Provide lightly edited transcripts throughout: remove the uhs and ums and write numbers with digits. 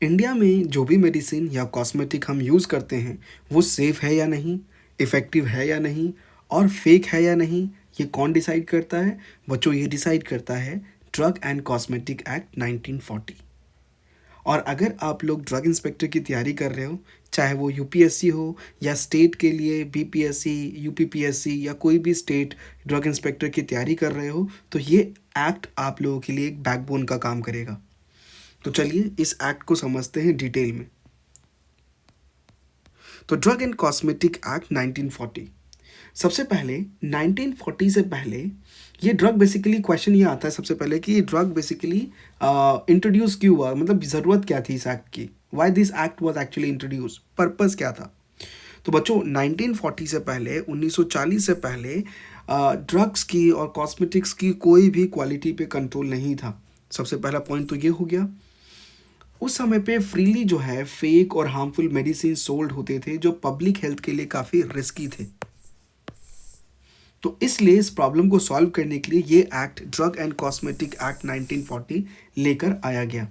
India में जो भी मेडिसिन या कॉस्मेटिक हम यूज़ करते हैं वो सेफ़ है या नहीं, इफ़ेक्टिव है या नहीं और फेक है या नहीं, ये कौन डिसाइड करता है? बच्चों, ये डिसाइड करता है ड्रग एंड कॉस्मेटिक एक्ट 1940। और अगर आप लोग ड्रग इंस्पेक्टर की तैयारी कर रहे हो, चाहे वो यूपीएससी हो या स्टेट के लिए बीपीएससी, यूपीपीएससी या कोई भी स्टेट ड्रग इंस्पेक्टर की तैयारी कर रहे हो, तो ये एक्ट आप लोगों के लिए एक बैकबोन का काम करेगा। तो चलिए इस एक्ट को समझते हैं डिटेल में। तो ड्रग एंड कॉस्मेटिक एक्ट 1940। सबसे पहले 1940 से पहले ये ड्रग बेसिकली, क्वेश्चन ये आता है सबसे पहले कि ये ड्रग बेसिकली इंट्रोड्यूस क्यों हुआ, मतलब ज़रूरत क्या थी इस एक्ट की, why this act was actually introduce, purpose क्या था। तो बच्चों 1940 से पहले, 1940 से पहले ड्रग्स की और कॉस्मेटिक्स की कोई भी क्वालिटी पे कंट्रोल नहीं था। सबसे पहला पॉइंट तो ये हो गया। उस समय पे फ्रीली जो है फेक और हार्मफुल मेडिसिन सोल्ड होते थे जो पब्लिक हेल्थ के लिए काफ़ी रिस्की थे। तो इसलिए इस प्रॉब्लम को सॉल्व करने के लिए ये act, drug and cosmetic act 1940 लेकर आया गया।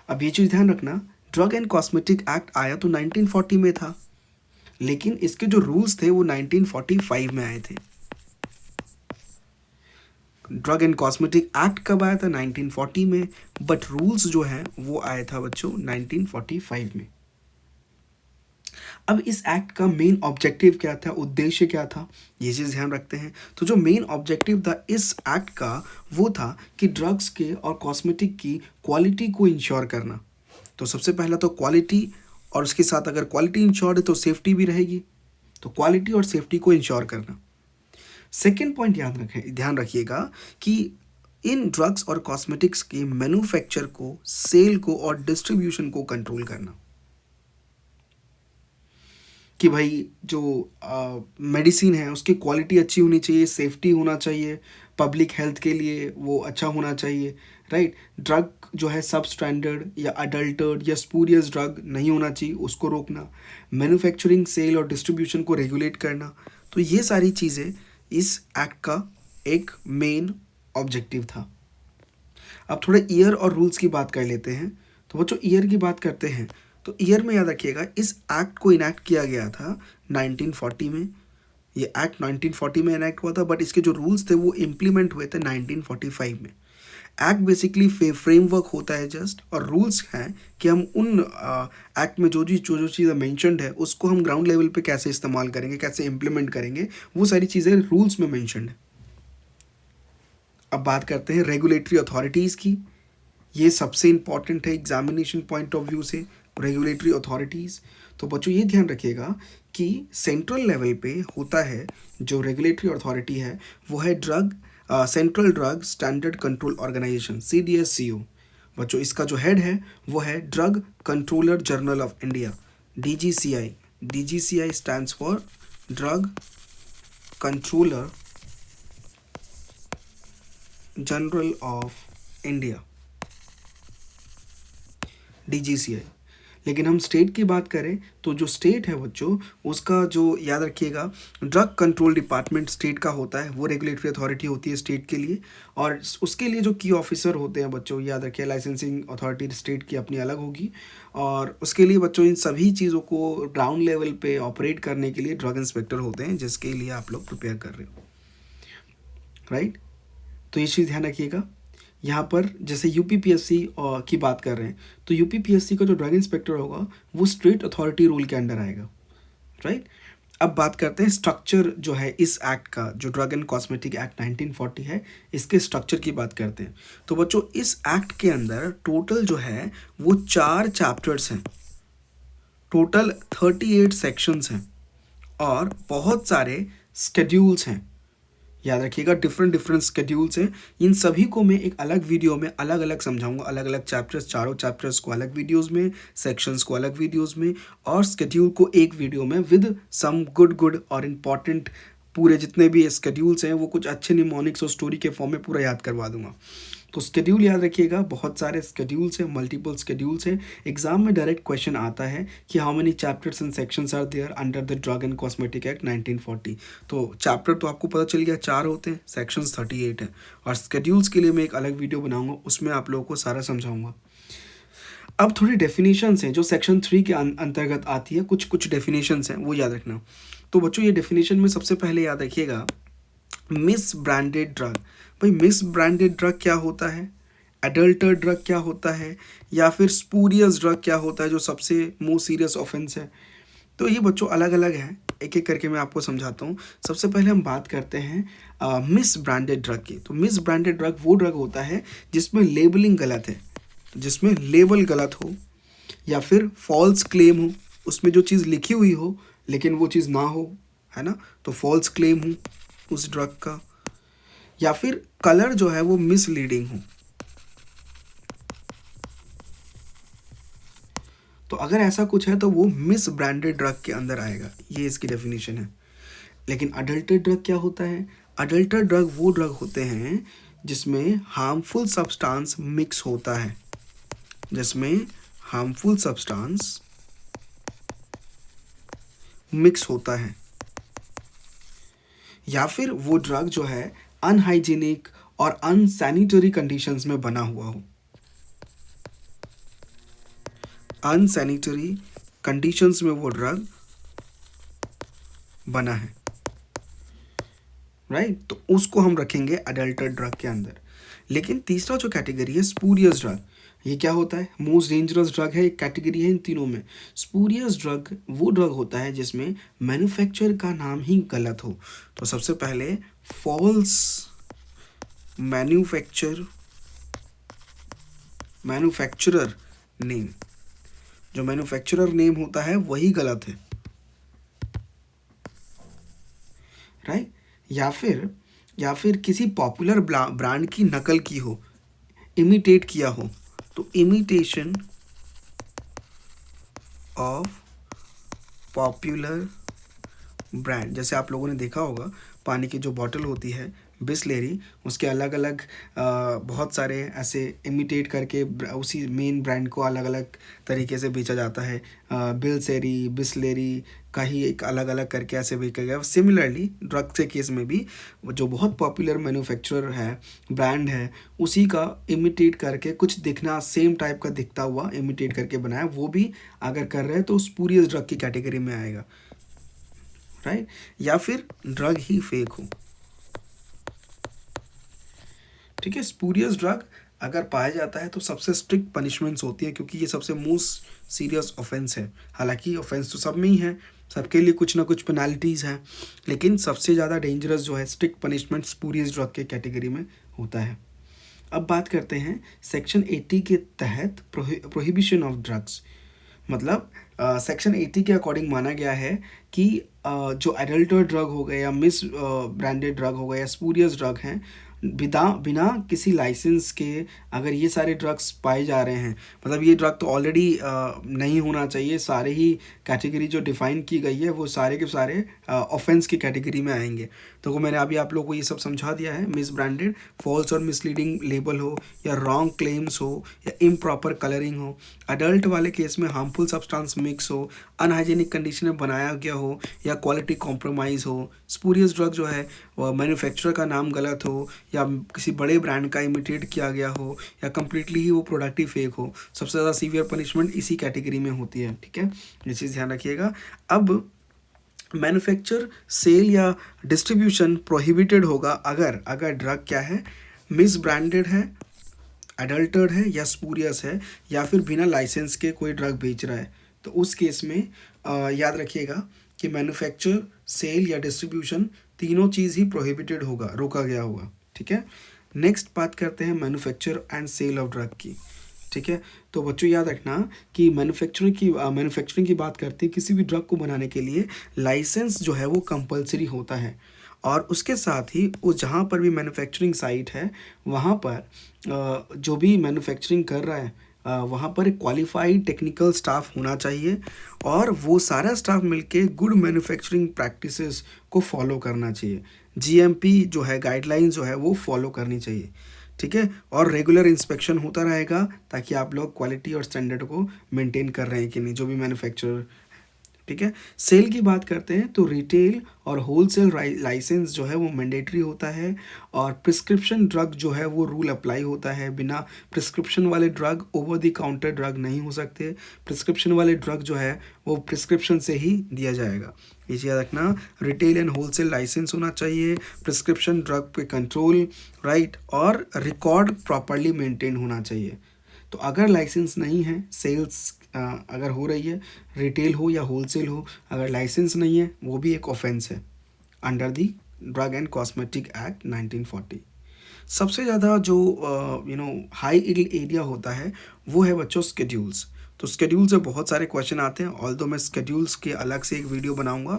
अब ये चीज़ ध्यान रखना, ड्रग एंड कॉस्मेटिक एक्ट आया तो 1940 में था, लेकिन इसके जो रूल्स थे वो 1945 में आए थे। ड्रग एंड कॉस्मेटिक एक्ट कब आया था? 1940 में, बट रूल्स जो है वो आया था बच्चों 1945 में। अब इस एक्ट का मेन ऑब्जेक्टिव क्या था, उद्देश्य क्या था, ये चीज़ ध्यान रखते हैं। तो जो मेन ऑब्जेक्टिव था इस एक्ट का वो था कि ड्रग्स के और कॉस्मेटिक की क्वालिटी को इंश्योर करना। तो सबसे पहला तो क्वालिटी, और उसके साथ अगर क्वालिटी इंश्योर है तो सेफ्टी भी रहेगी। तो क्वालिटी और सेफ्टी को इंश्योर करना। सेकेंड पॉइंट ध्यान रखिएगा कि इन ड्रग्स और कॉस्मेटिक्स के मैन्युफैक्चर को, सेल को और डिस्ट्रीब्यूशन को कंट्रोल करना। कि भाई जो मेडिसिन है उसकी क्वालिटी अच्छी होनी चाहिए, सेफ्टी होना चाहिए, पब्लिक हेल्थ के लिए वो अच्छा होना चाहिए, राइट। ड्रग जो है सब स्टैंडर्ड या अडल्टर्ड या स्पूरियस ड्रग नहीं होना चाहिए, उसको रोकना। मैन्युफैक्चरिंग, सेल और डिस्ट्रीब्यूशन को रेगुलेट करना। तो ये सारी चीज़ें इस एक्ट का एक मेन ऑब्जेक्टिव था। अब थोड़े ईयर और रूल्स की बात कर लेते हैं। तो बच्चों ईयर की बात करते हैं तो ईयर में याद रखिएगा इस एक्ट को इनैक्ट किया गया था 1940 में। ये एक्ट 1940 में इनैक्ट हुआ था, बट इसके जो रूल्स थे वो इम्प्लीमेंट हुए थे 1945 में। एक्ट बेसिकली फ्रेमवर्क होता है जस्ट, और रूल्स हैं कि हम उन एक्ट में जो चीज़ें मेंशन्ड है उसको हम ग्राउंड लेवल पे कैसे इस्तेमाल करेंगे, कैसे इम्प्लीमेंट करेंगे, वो सारी चीज़ें रूल्स में मेंशन्ड है। अब बात करते हैं रेगुलेटरी अथॉरिटीज़ की। ये सबसे इम्पॉर्टेंट है एग्जामिनेशन पॉइंट ऑफ व्यू से, रेगुलेटरी अथॉरिटीज़। तो बच्चों ये ध्यान रखिएगा कि सेंट्रल लेवल पे होता है जो रेगुलेटरी अथॉरिटी है वो है Central Drug Standard Control Organisation, CDSCO। बच्चों इसका जो हेड है वो है drug controller general of India, DGCI। DGCI stands for drug controller general of India, DGCI। लेकिन हम स्टेट की बात करें तो जो स्टेट है बच्चों उसका जो याद रखिएगा ड्रग कंट्रोल डिपार्टमेंट स्टेट का होता है, वो रेगुलेटरी अथॉरिटी होती है स्टेट के लिए। और उसके लिए जो की ऑफिसर होते हैं बच्चों, याद रखिए लाइसेंसिंग अथॉरिटी स्टेट की अपनी अलग होगी। और उसके लिए बच्चों इन सभी चीज़ों को ग्राउंड लेवल पे ऑपरेट करने के लिए ड्रग इंस्पेक्टर होते हैं, जिसके लिए आप लोग प्रिपेयर कर रहे हो, राइट। तो ये चीज़ ध्यान रखिएगा। यहाँ पर जैसे यूपीपीएससी की बात कर रहे हैं तो यूपीपीएससी का जो ड्रग इंस्पेक्टर होगा वो स्टेट अथॉरिटी रूल के अंडर आएगा, राइट। अब बात करते हैं स्ट्रक्चर जो है इस एक्ट का, जो ड्रग एंड कॉस्मेटिक एक्ट 1940 है, इसके स्ट्रक्चर की बात करते हैं। तो बच्चों इस एक्ट के अंदर टोटल जो है वो 4 चैप्टर्स हैं, टोटल 38 सेक्शंस हैं और बहुत सारे स्केड्यूल्स हैं। याद रखिएगा डिफरेंट डिफरेंट स्केड्यूल्स हैं। इन सभी को मैं एक अलग वीडियो में अलग अलग समझाऊंगा, अलग अलग चैप्टर्स, चारों चैप्टर्स को अलग वीडियोस में, सेक्शंस को अलग वीडियोस में, और स्केड्यूल को एक वीडियो में विद सम गुड और इम्पॉर्टेंट पूरे जितने भी स्केड्यूल्स हैं वो कुछ अच्छे निमोनिक्स और स्टोरी के फॉर्म में पूरा याद करवा दूंगा। तो स्केड्यूल याद रखिएगा, बहुत सारे स्केड्यूल्स हैं, मल्टीपल स्केड्यूल्स हैं। एग्जाम में डायरेक्ट क्वेश्चन आता है कि how many chapters and sections are there under the drug and cosmetic act 1940। तो चैप्टर तो आपको पता चल गया 4 होते हैं, सेक्शंस 38 हैं, और स्केड्यूल्स के लिए मैं एक अलग वीडियो बनाऊंगा, उसमें आप लोगों को सारा समझाऊंगा। अब थोड़ी डेफिनेशंस हैं जो सेक्शन 3 के अंतर्गत आती है, कुछ कुछ डेफिनेशंस हैं वो याद रखना। तो बच्चों ये डेफिनेशन में सबसे पहले याद रखिएगा मिस ब्रांडेड ड्रग। भाई मिस ब्रांडेड ड्रग क्या होता है, एडल्टर ड्रग क्या होता है, या फिर स्पूरियस ड्रग क्या होता है जो सबसे मोस्ट सीरियस ऑफेंस है। तो ये बच्चों अलग अलग हैं, एक एक करके मैं आपको समझाता हूँ। सबसे पहले हम बात करते हैं मिस ब्रांडेड ड्रग की। तो मिस ब्रांडेड ड्रग वो ड्रग होता है जिसमें लेबलिंग गलत है, जिसमें लेबल गलत हो, या फिर फॉल्स क्लेम हो, उसमें जो चीज़ लिखी हुई हो लेकिन वो चीज़ ना हो, है ना, तो फॉल्स क्लेम हो उस ड्रग का, या फिर कलर जो है वो मिसलीडिंग हो। तो अगर ऐसा कुछ है तो वो मिस ब्रांडेड ड्रग के अंदर आएगा, ये इसकी डेफिनेशन है। लेकिन अडल्टेड ड्रग क्या होता है, अडल्टेड ड्रग वो ड्रग होते हैं जिसमें हार्मफुल सब्सटेंस मिक्स होता है, जिसमें हार्मफुल सब्सटेंस मिक्स होता है, या फिर वो ड्रग जो है अनहाइजीनिक और अनसैनिटरी कंडीशंस में बना हुआ हो, अनसैनिटरी कंडीशंस में वो ड्रग बना है, राइट, तो उसको हम रखेंगे अडल्टेड ड्रग के अंदर। लेकिन तीसरा जो कैटेगरी है स्पूरियस ड्रग, ये क्या होता है, मोस्ट डेंजरस ड्रग है, एक कैटेगरी है इन तीनों में। स्पूरियस ड्रग वो ड्रग होता है जिसमें मैन्युफैक्चर का नाम ही गलत हो। तो सबसे पहले फॉल्स मैन्युफैक्चरर नेम, जो मैन्युफैक्चरर नेम होता है वही गलत है, राइट, या फिर किसी पॉपुलर ब्रांड की नकल की हो, इमिटेट किया हो। तो इमिटेशन ऑफ पॉपुलर ब्रांड, जैसे आप लोगों ने देखा होगा पानी की जो बॉटल होती है बिसलेरी, उसके अलग अलग बहुत सारे ऐसे इमिटेट करके उसी मेन ब्रांड को अलग अलग तरीके से बेचा जाता है। बिलसेरी, बिसलेरी का ही एक अलग अलग करके ऐसे बेचा गया। सिमिलरली ड्रग के केस में भी जो बहुत पॉपुलर मैन्युफैक्चरर है, ब्रांड है, उसी का इमिटेट करके कुछ दिखना सेम टाइप का दिखता हुआ इमिटेट करके बनाया, वो भी अगर कर रहे हैं तो स्पूरियस ड्रग की कैटेगरी में आएगा, राइट, या फिर ड्रग ही फेक हो। ठीक है, स्पूरियस ड्रग अगर पाया जाता है तो सबसे स्ट्रिक्ट पनिशमेंट्स होती है, क्योंकि ये सबसे मोस्ट सीरियस ऑफेंस है। हालांकि ऑफेंस तो सब में ही है, सबके लिए कुछ ना कुछ पेनाल्टीज़ हैं, लेकिन सबसे ज़्यादा डेंजरस जो है स्ट्रिक्ट पनिशमेंट स्पूरियस ड्रग के कैटेगरी में होता है। अब बात करते हैं सेक्शन 80 के तहत प्रोहिबिशन ऑफ ड्रग्स। मतलब सेक्शन 80 के अकॉर्डिंग माना गया है कि जो एडल्टर ड्रग हो गए या मिस ब्रांडेड ड्रग हो गए या स्पूरियस ड्रग हैं, बिना किसी लाइसेंस के अगर ये सारे ड्रग्स पाए जा रहे हैं, मतलब ये ड्रग तो ऑलरेडी नहीं होना चाहिए, सारे ही कैटेगरी जो डिफाइन की गई है वो सारे के सारे ऑफेंस की कैटेगरी में आएंगे। तो मैंने अभी आप लोगों को ये सब समझा दिया है। मिस ब्रांडेड, फॉल्स और मिसलीडिंग लेबल हो, या रॉन्ग क्लेम्स हो, या इम्प्रॉपर कलरिंग हो, अडल्ट वाले केस में हार्मफुल सब्सटेंस मिक्स हो, अनहाइजीनिक कंडीशन में बनाया गया हो, या क्वालिटी कॉम्प्रोमाइज़ हो, स्पूरियस ड्रग जो है वह मैन्युफैक्चरर का नाम गलत हो, या किसी बड़े ब्रांड का इमिटेट किया गया हो, या कम्प्लीटली ही वो प्रोडक्ट ही फेक हो। सबसे ज़्यादा सीवियर पनिशमेंट इसी कैटेगरी में होती है। ठीक है, ये चीज़ ध्यान रखिएगा। अब मैन्युफैक्चर, सेल या डिस्ट्रीब्यूशन प्रोहिबिटेड होगा अगर ड्रग क्या है, मिस ब्रांडेड है, एडल्टर्ड है या स्पूरियस है, या फिर बिना लाइसेंस के कोई ड्रग बेच रहा है। तो उस केस में याद रखिएगा कि मैन्युफैक्चर, सेल या डिस्ट्रीब्यूशन तीनों चीज़ ही प्रोहिबिटेड होगा, रोका गया होगा। ठीक है, नेक्स्ट बात करते हैं manufacture and sale of drug की। ठीक है, तो बच्चों याद रखना कि मैन्युफैक्चरिंग की बात करते हैं, किसी भी ड्रग को बनाने के लिए लाइसेंस जो है वो कंपलसरी होता है, और उसके साथ ही वो जहाँ पर भी मैन्युफैक्चरिंग साइट है वहाँ पर जो भी मैन्युफैक्चरिंग कर रहा है वहाँ पर एक क्वालिफाइड टेक्निकल स्टाफ होना चाहिए, और वो सारा स्टाफ मिलके गुड मैन्युफैक्चरिंग प्रैक्टिसेस को फॉलो करना चाहिए। जीएमपी जो है, गाइडलाइंस जो है वो फॉलो करनी चाहिए। ठीक है, और रेगुलर इंस्पेक्शन होता रहेगा ताकि आप लोग क्वालिटी और स्टैंडर्ड को मेंटेन कर रहे हैं कि नहीं, जो भी मैन्युफैक्चरर। ठीक है। सेल की बात करते हैं तो रिटेल और होलसेल लाइसेंस जो है वो मैंडेटरी होता है, और प्रिस्क्रिप्शन ड्रग जो है वो रूल अप्लाई होता है। बिना प्रिस्क्रिप्शन वाले drug over the counter drug नहीं हो सकते। प्रिस्क्रिप्शन वाले ड्रग जो है वो प्रिस्क्रिप्शन से ही दिया जाएगा। ये याद रखना, रिटेल एंड होलसेल लाइसेंस होना चाहिए, प्रिस्क्रिप्शन ड्रग पे कंट्रोल, राइट, और रिकॉर्ड प्रॉपरली मेंटेन होना चाहिए। तो अगर लाइसेंस नहीं है, सेल्स अगर हो रही है, रिटेल हो या होलसेल हो, अगर लाइसेंस नहीं है, वो भी एक ऑफेंस है under the drug and cosmetic act 1940। सबसे ज़्यादा जो हाई इल्ड एरिया होता है वो है बच्चों स्केड्यूल्स। तो स्केड्यूल से बहुत सारे क्वेश्चन आते हैं, ऑल्दो मैं स्केड्यूल्स के अलग से एक वीडियो बनाऊंगा,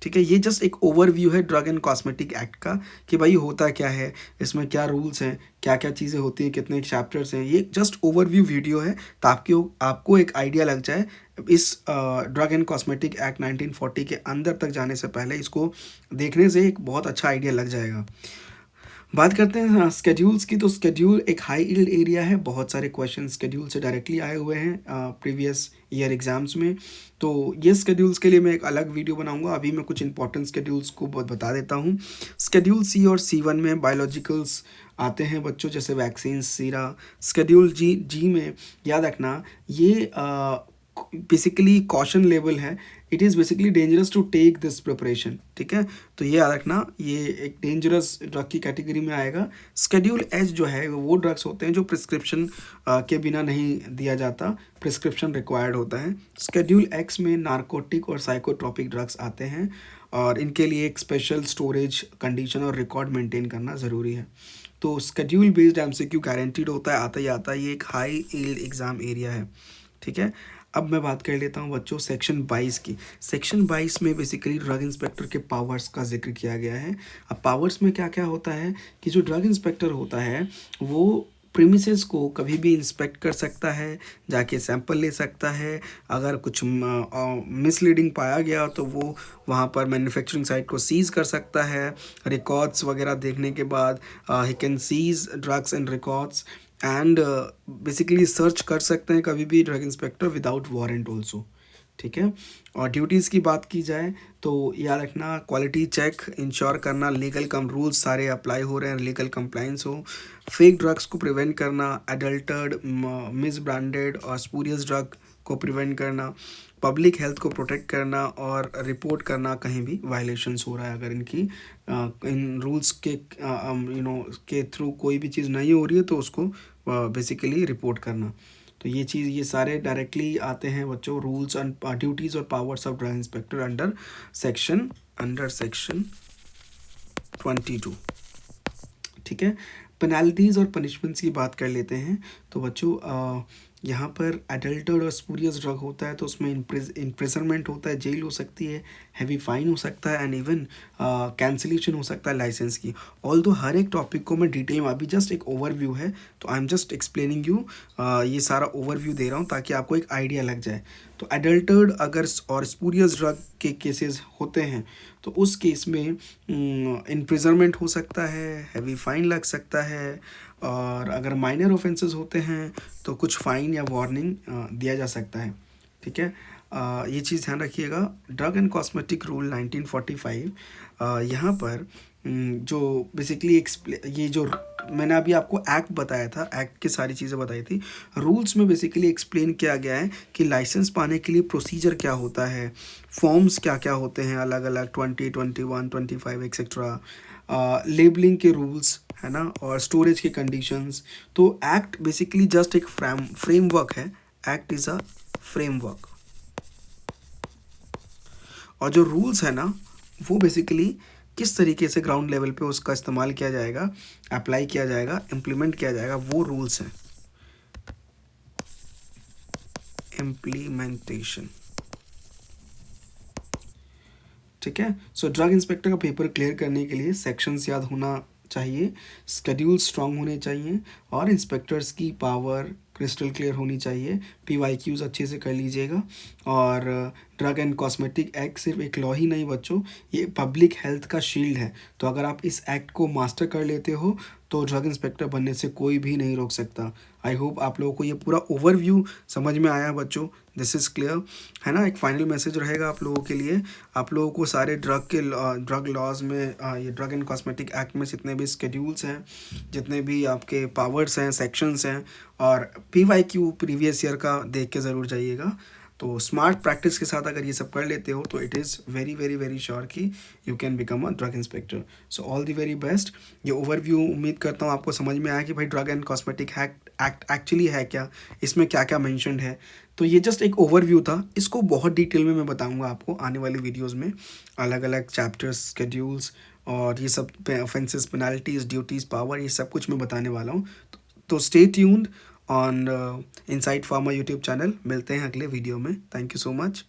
ठीक है। ये जस्ट एक ओवरव्यू है ड्रग एंड कॉस्मेटिक एक्ट का कि भाई होता क्या है, इसमें क्या रूल्स हैं, क्या क्या चीज़ें होती हैं, कितने चैप्टर्स हैं। ये जस्ट ओवरव्यू वीडियो है ताकि आपको एक आइडिया लग जाए। इस ड्रग एंड कॉस्मेटिक एक्ट 1940 के अंदर तक जाने से पहले इसको देखने से एक बहुत अच्छा आइडिया लग जाएगा। बात करते हैं हाँ स्केड्यूल्स की। तो स्केड्यूल एक हाई इल्ड एरिया है, बहुत सारे क्वेश्चन स्केड्यूल से डायरेक्टली आए हुए हैं प्रीवियस ईयर एग्जाम्स में। तो ये स्केड्यूल्स के लिए मैं एक अलग वीडियो बनाऊंगा। अभी मैं कुछ इंपॉर्टेंट स्केड्यूल्स को बता देता हूँ। स्केड्यूल सी और C1 में बायोलॉजिकल्स आते हैं बच्चों, जैसे वैक्सीन, सीरा। स्केड्यूल जी में याद रखना ये बेसिकली कॉशन लेवल है, it is basically dangerous to take this preparation, ठीक है। तो ये याद रखना, ये एक डेंजरस ड्रग की कैटेगरी में आएगा। स्केड्यूल एच जो है वो ड्रग्स होते हैं जो प्रिस्क्रिप्शन के बिना नहीं दिया जाता, प्रिस्क्रिप्शन रिक्वायर्ड होता है। स्केड्यूल एक्स में नार्कोटिक और साइकोट्रॉपिक ड्रग्स आते हैं, और इनके लिए एक स्पेशल स्टोरेज कंडीशन और रिकॉर्ड मेंटेन करना ज़रूरी है। तो स्केड्यूल बेस्ड MCQ गारंटीड होता है, आता ही आता है। ये एक हाई यील्ड एग्ज़ाम एरिया है, ठीक है। अब मैं बात कर लेता हूँ बच्चों सेक्शन 22 की। सेक्शन 22 में बेसिकली ड्रग इंस्पेक्टर के पावर्स का जिक्र किया गया है। अब पावर्स में क्या क्या होता है कि जो ड्रग इंस्पेक्टर होता है वो प्रीमिसेस को कभी भी इंस्पेक्ट कर सकता है, जाके सैंपल ले सकता है। अगर कुछ मिसलीडिंग पाया गया तो वो वहाँ पर मैन्युफैक्चरिंग साइट को सीज़ कर सकता है। रिकॉर्ड्स वगैरह देखने के बाद ही can seize drugs and records and basically search कर सकते हैं कभी भी drug inspector without warrant also, ठीक है। और ड्यूटीज़ की बात की जाए तो याद रखना, क्वालिटी चेक इंश्योर करना, लीगल कम रूल्स सारे अप्लाई हो रहे हैं, लीगल कंप्लाइंस हो, फेक ड्रग्स को प्रिवेंट करना, एडल्टर्ड, मिस ब्रांडेड और स्पूरियस ड्रग को प्रिवेंट करना, पब्लिक हेल्थ को प्रोटेक्ट करना और रिपोर्ट करना कहीं भी वायलेशंस हो रहा है। अगर इनकी इन रूल्स के के थ्रू कोई भी चीज़ नहीं हो रही है तो उसको बेसिकली रिपोर्ट करना। तो ये चीज़, ये सारे डायरेक्टली आते हैं बच्चों रूल्स एंड ड्यूटीज़ और powers of drug inspector under section 22, ठीक है। पेनल्टीज़ और पनिशमेंट्स की बात कर लेते हैं। तो बच्चों यहाँ पर एडल्टर्ड और स्पूरियस ड्रग होता है तो उसमें इम्प्रिजनमेंट होता है, जेल हो सकती है, हैवी फाइन हो सकता है एंड इवन कैंसिलेशन हो सकता है लाइसेंस की। ऑल्दो हर एक टॉपिक को मैं डिटेल में, अभी जस्ट एक ओवरव्यू है तो I am just explaining you, ये सारा ओवरव्यू दे रहा हूँ ताकि आपको एक आइडिया लग जाए। तो एडल्टर्ड अगर और स्पूरियस ड्रग के केसेस होते हैं तो उस केस में इम्प्रिजनमेंट हो सकता है, हैवी फाइन लग सकता है, और अगर माइनर ऑफेंसेस होते हैं तो कुछ फ़ाइन या वार्निंग दिया जा सकता है, ठीक है। ये चीज़ ध्यान रखिएगा। ड्रग एंड कॉस्मेटिक रूल 1945 यहाँ पर जो बेसिकली ये जो मैंने अभी आपको एक्ट बताया था, एक्ट की सारी चीज़ें बताई थी, रूल्स में बेसिकली एक्सप्लेन किया गया है कि लाइसेंस पाने के लिए प्रोसीजर क्या होता है, फॉर्म्स क्या क्या होते हैं अलग अलग 20, 21, 25 एक्सेट्रा, लेबलिंग के रूल्स है ना, और स्टोरेज के कंडीशंस। तो एक्ट बेसिकली जस्ट एक फ्रेमवर्क है, एक्ट इज़ अ फ्रेमवर्क। और जो रूल्स है ना वो बेसिकली किस तरीके से ग्राउंड लेवल पे उसका इस्तेमाल किया जाएगा, अप्लाई किया जाएगा, इम्प्लीमेंट किया जाएगा, वो रूल्स हैं। इम्प्लीमेंटेशन, ठीक है। सो ड्रग इंस्पेक्टर का पेपर क्लियर करने के लिए सेक्शंस याद होना चाहिए, स्केड्यूल स्ट्रांग होने चाहिए, और इंस्पेक्टर्स की पावर क्रिस्टल क्लियर होनी चाहिए। PYQs अच्छे से कर लीजिएगा। और ड्रग एंड कॉस्मेटिक एक्ट सिर्फ एक लॉ ही नहीं बच्चों, ये पब्लिक हेल्थ का शील्ड है। तो अगर आप इस एक्ट को मास्टर कर लेते हो तो ड्रग इंस्पेक्टर बनने से कोई भी नहीं रोक सकता। आई होप आप लोगों को ये पूरा ओवरव्यू समझ में आया बच्चों, दिस इज़ क्लियर, है ना। एक फाइनल मैसेज रहेगा आप लोगों के लिए, आप लोगों को सारे ड्रग लॉज में ये ड्रग एंड कॉस्मेटिक एक्ट में जितने भी स्केड्यूल्स हैं, जितने भी आपके पावर्स हैं, सेक्शंस हैं, और PYQ प्रीवियस ईयर का देख के ज़रूर जाइएगा। तो स्मार्ट प्रैक्टिस के साथ अगर ये सब कर लेते हो तो it is very very very sure कि you can become a drug inspector. So all the very best. ये ओवरव्यू उम्मीद करता हूँ आपको समझ में आया कि भाई drug and cosmetic act actually है क्या, इसमें क्या क्या मैंशनड है। तो ये जस्ट एक ओवरव्यू था, इसको बहुत डिटेल में मैं बताऊंगा आपको आने वाली वीडियोस में, अलग अलग चैप्टर्स, स्केड्यूल्स और ये सब ऑफेंसेस, पेनल्टीज, ड्यूटीज़, पावर, ये सब कुछ मैं बताने वाला हूँ। तो stay tuned on inside pharma YouTube channel. मिलते हैं अगले वीडियो में। Thank you so much.